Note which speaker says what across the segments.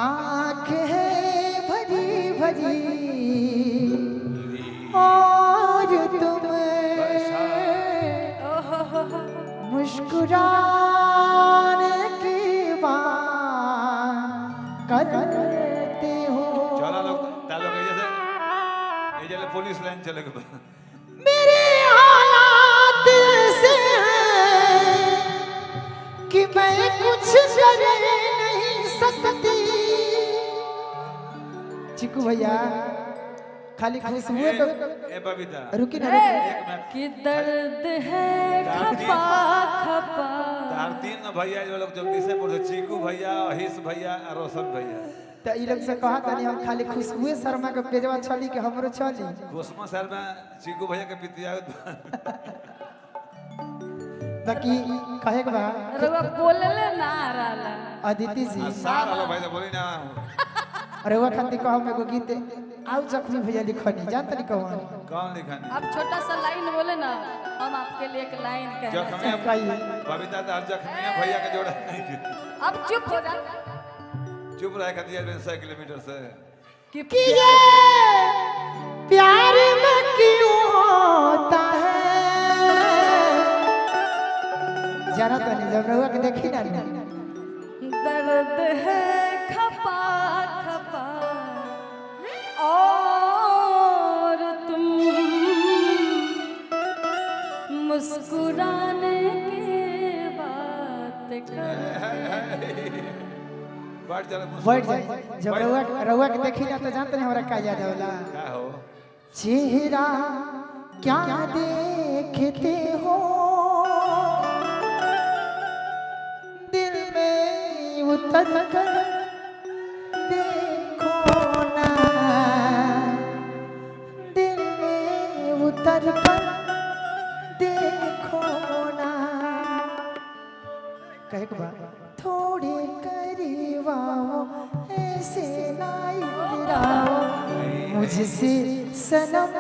Speaker 1: आँखें है भरी भरी और तुम मुस्कुराने की बात करते हो।
Speaker 2: चला लोग तालों के जैसे ये जले पुलिस लाइन चले गए।
Speaker 1: मेरे हालात से हैं कि मैं कुछ कर नहीं सकती। चिकू भैया खाली खुश हुए तो
Speaker 2: ए बबीता
Speaker 1: रुकी ना
Speaker 3: कि दर्द है खपा खपा।
Speaker 2: तार तीन भैया जो लोग जगदीशपुर से चीकू भैया अहिस भैया और रोशन भैया
Speaker 1: तो ई लोग से कहा तनी हम खाली खुश हुए शर्मा के पेजवा चली के हमरो चली।
Speaker 2: गोस्मा सर में चीकू भैया के पितिया
Speaker 1: बाकी कहे के बा
Speaker 3: रउआ बोलले ना रहला
Speaker 1: अदिति जी
Speaker 2: सार वाला भाई तो बोली ना
Speaker 1: अरे वो खाती कहो मैं को गीत आओ जख्मी भैया लिखनी जानते नहीं कहो
Speaker 2: कौन लिखनी
Speaker 3: अब छोटा सा लाइन बोले ना हम आपके लिए एक लाइन कहना
Speaker 2: जख्मी
Speaker 1: कहिए
Speaker 2: बबीता तो हर जख्मी भैया के जोड़ा नहीं
Speaker 3: अब चुप हो जा
Speaker 2: चुप रहे का दिया 100 किलोमीटर से
Speaker 1: कि ये प्यार में क्यों होता है जाना तो नहीं जब रहुआ के देखी ना
Speaker 3: दर्द है खपा खपा और तुम मुस्कुराने की बात कर।
Speaker 2: बैठ जा
Speaker 1: बैठ जाए जब रहुआ के देखी ना तो जानते नहीं हमरा का याद होला
Speaker 2: क्या हो
Speaker 1: चेहरा क्या देखते हो दिल में उतर कर देखो ना दिल में उतर कर देखो ना कहे के बाद थोड़े करीब आओ ऐसे ना इधराओ मुझसे सनम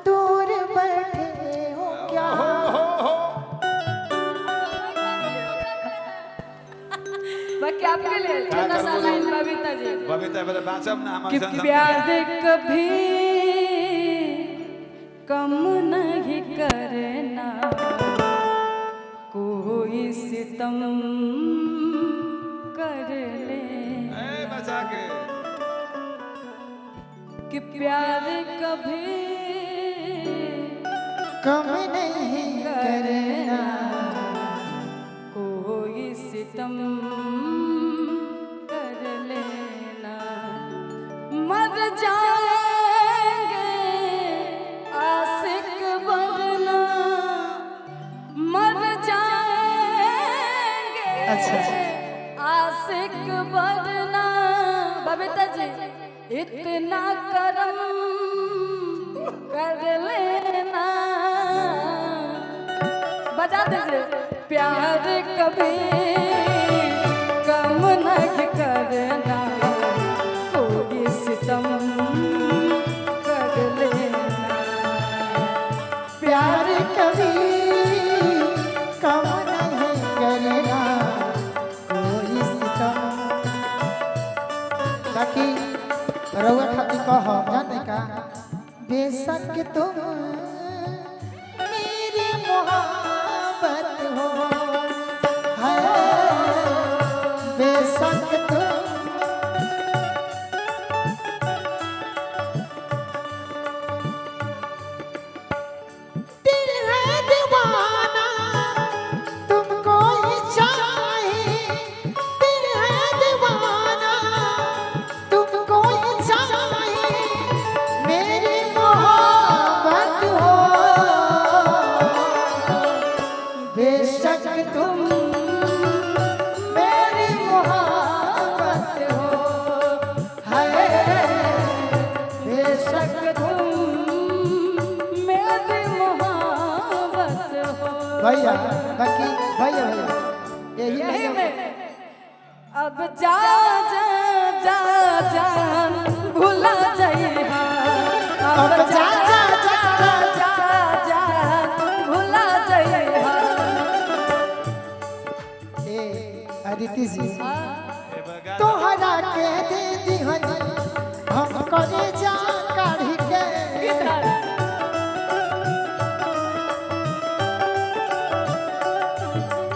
Speaker 1: दूर बैठे हो क्या
Speaker 3: बाकी आपके लिए छोटा सा लाइन बबीता जी
Speaker 2: बबीता मेरे बांचम ना
Speaker 3: कि
Speaker 2: हमारे
Speaker 3: प्यार कभी कम नहीं करना कोई सितम कर ले
Speaker 2: ए बचा के
Speaker 3: कि प्यार कभी
Speaker 1: कम नहीं करना
Speaker 3: कोई सितम कर लेना मर जाएंगे आशिक बनना मर जाएंगे
Speaker 1: अच्छा।
Speaker 3: आशिक बनना बबीता जी इतना करम कर लेना बजा दीजिए प्यार कभी कम नहीं करना कोई सितम कर लेना
Speaker 1: प्यार कभी कम नहीं करना कोई सितम बाकी रउआ खाती कहो जाने का बेशक तुम मेरी मोहब्बत हो है बेशक तुम दिल है दीवाना तुमको ही चाहिए दिल है दीवाना तुमको ही चाहिए मेरी मोहब्बत हो बेशक तुम मेरी मोहब्बत हो है बेशक तुम
Speaker 3: मेरी मोहब्बत हो
Speaker 1: भैया बाकी भैया भैया यही
Speaker 3: यही
Speaker 1: नहीं
Speaker 3: में अब जा जा जा जान भुला जाइहा अब जा जा जा जा जान भुला जाइहा
Speaker 1: ए अदिति जी
Speaker 2: ए बगा
Speaker 1: तोहरा के दे करे जा काढ़ी के
Speaker 3: गिटार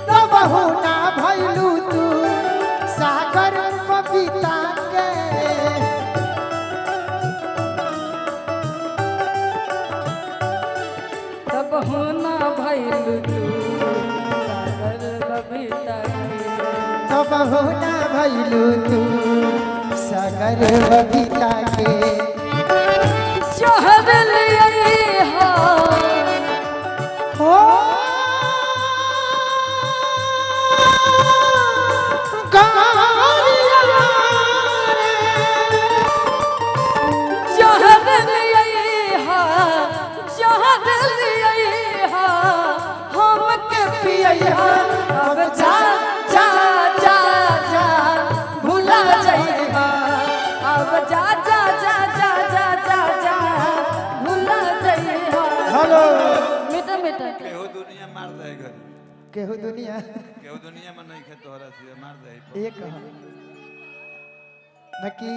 Speaker 1: तब हो ना भइलू तू सागर बबीता के
Speaker 3: तब होना भइल तू सागर बबीता के
Speaker 1: तब हो ना भइलू तू सागर बबीता के
Speaker 3: शहर लिए हो
Speaker 1: हो
Speaker 3: शहर लिए हो शहर लिए हो हम के पिया अब जा जा जा जा भुला जाइबा अब जा जा जा जा जा जा जा भुला जाइबा
Speaker 1: हेलो
Speaker 3: बेटा बेटा
Speaker 2: केहू दुनिया मार दे घर
Speaker 1: केहू दुनिया
Speaker 2: केहू दुनिया में नहीं खे तोहरा से मार दे
Speaker 1: एक बाकी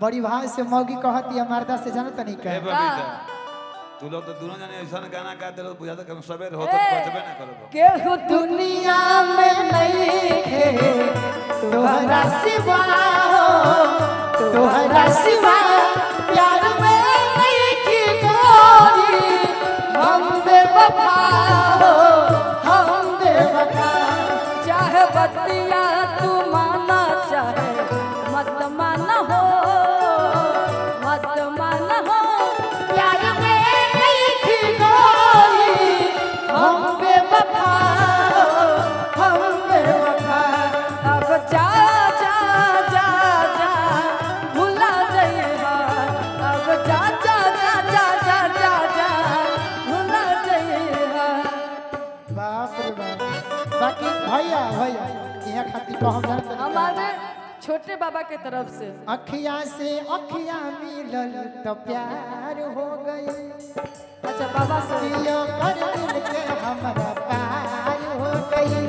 Speaker 1: बड़ी भाव से मौगी कहती है मर्दा से जानो तनी
Speaker 2: ए
Speaker 1: का
Speaker 2: बबीता तू लोग तो दोनों जाने ऐसा गाना गाते रहो बुझाता कम सवेर हो तो बचबे ना करो
Speaker 3: केहू दुनिया में नहीं है
Speaker 1: तोहरा सिवा
Speaker 3: तोहरा सिवा प्यार में नहीं की कोई हम बेवफा हो हम बेवफा चाहे बतिया तू माना चाहे मत माना हो मत माना हो प्यार में नहीं की कोई हम बेवफा हो हम बेवफा अब जा जा जा जा भुला जाइबा अब जा जा जा जा जा जा जा भुला जाइबा
Speaker 1: बाप रे बाप बाकी भैया भैया यहाँ खातिर कहम जानो तनी का
Speaker 3: हमारे छोटे बाबा के तरफ से
Speaker 1: अखिया से अखिया मिलल तो प्यार हो गई
Speaker 3: अच्छा बाबा से
Speaker 1: दियो कर दिल के हमरा प्यार हो गई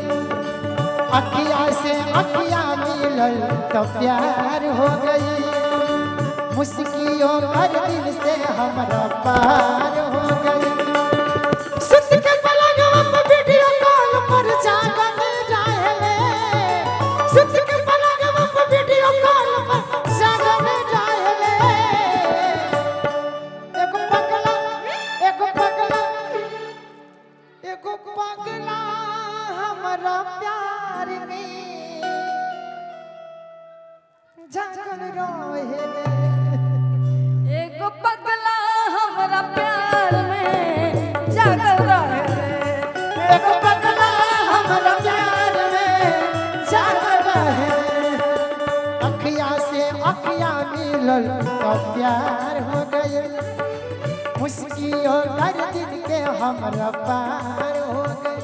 Speaker 1: अखिया से अखिया मिलल तो प्यार हो गई मुस्कियों कर दिल से हमरा पार हो गई सुत के पलंगवा पे वीडियो कॉल पर जागल जाहले सुत के पलंगवा पे वीडियो कॉल पर जागल जाहले एगो पगला एगो पगला एगो पगला हमरा प्यार में जागल रहे
Speaker 3: एगो पगला हमरा प्यार में जागल रहे
Speaker 1: एगो पगला हमरा प्यार में जागल रहे अखिया से अखिया मिलल तो प्यार हो गए मुस्कियो कर दिन के हमरा पार हो गए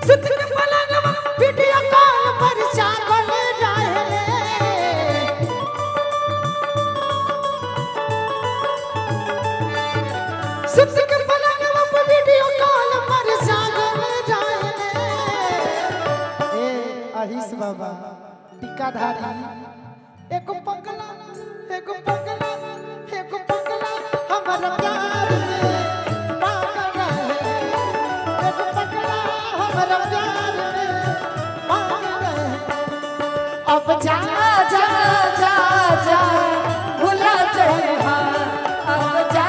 Speaker 1: सुत के पलंगवा वीडियो कॉल पर जागल रहले सुत के पलंगवा पे वीडियो कॉल पर जागल रहले ए अहिस बाबा टिकाधारी एगो पगला हमरा प्यार में पागल रहे एगो पगला हमरा प्यार में पागल रहे अब जा
Speaker 3: जा जा जा भुला जाइबा अब जा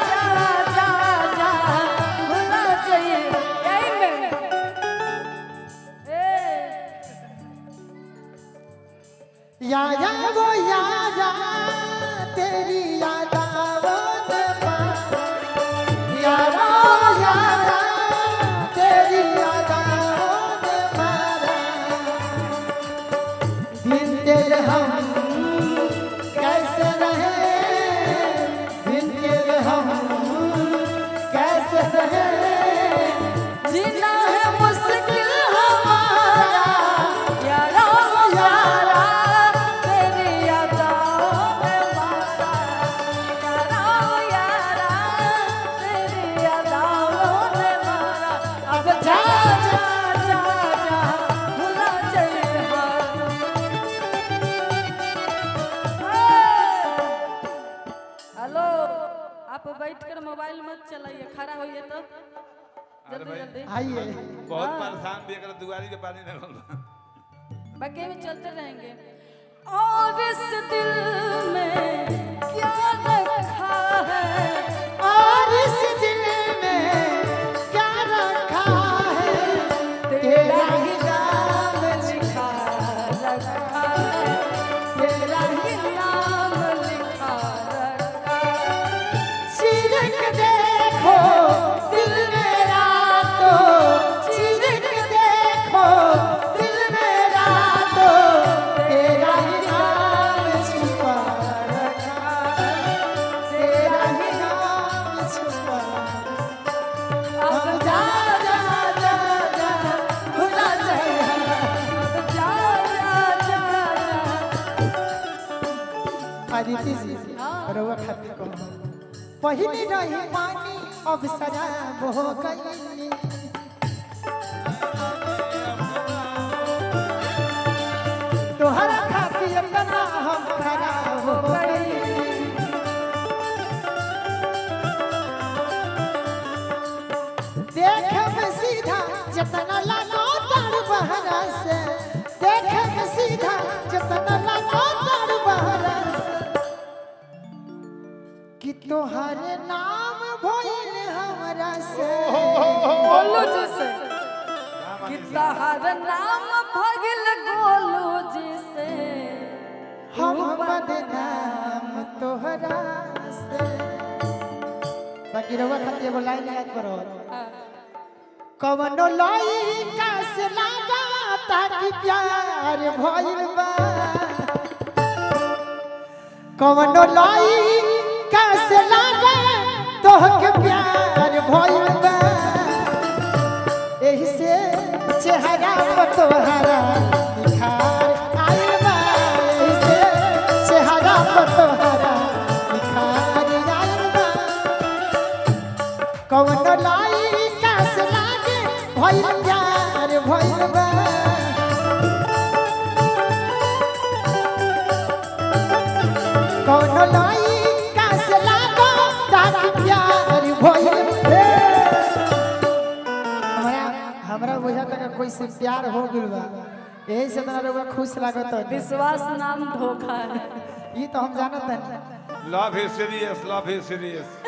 Speaker 3: जा जा जा भुला जाइबा यही में
Speaker 1: या वो यारा तेरी याद आवत बा यारा यारा तेरी याद आवत बारा दिन तेरे हम कैसे रहे दिन तेरे हम कैसे रहे
Speaker 3: जीना है मुश्किल हमारा यारा यारा तेरी यादों में मारा तो
Speaker 2: अरे
Speaker 3: जल्दी
Speaker 2: भाई
Speaker 3: जल्दी
Speaker 1: आइए
Speaker 2: बहुत परेशान भी अगर दुआरी के पानी लगल बा।
Speaker 3: बाकी में चलते रहेंगे। और इस दिल में क्या रखा है,
Speaker 1: और इस दिल में क्या रखा है, तेरा ही नाम
Speaker 3: लिखा रखा है, तेरा ही नाम लिखा रखा है।
Speaker 1: चिरक देखो दिल मेरा तो, चिरक देखो दिल मेरा तो, तेरा ही नाम छुपा रखा है, तेरा ही नाम छुपा। अब जा जा जा जा भुला जा,
Speaker 3: जा जा जा
Speaker 1: आदित्य जी रउआ खातिर कहूं पहिली रही पानी अब शराब हो गई, तोहरा खातिर इतना हम खराब हो गई। देखब सीधा जतना लानो तार बहरा से, देखब सीधा जतना लानो तार बहरा से, कि तोहरे नाम भइल हमरा से,
Speaker 3: गोलू जी से कि तहार नाम भगिल गोलू जी से,
Speaker 1: हम बदनाम तोहरा से। बाकी रउआ खातिर एगो लाइन याद करो, कवनो लइका से लागा ताकि प्यार भइल बा, कवनो लइका से लागा तोहके प्यार भइल बा, एही से चेहरा पर तोहरा निखार आइल बा, एही से चेहरा पर तोहरा निखार आइल बा। कवनो लइका से लागे भइल प्यार भइल बा, कवनो लइका से लागे ताकि प्यार भइल बा। हमरा बुझा तक कोई से प्यार हो गइल बा, यही से तोरा रउआ खुश लागत है।
Speaker 3: विश्वास नाम धोखा है।
Speaker 1: ई तो हम जानत है।
Speaker 2: Love is serious, love is serious.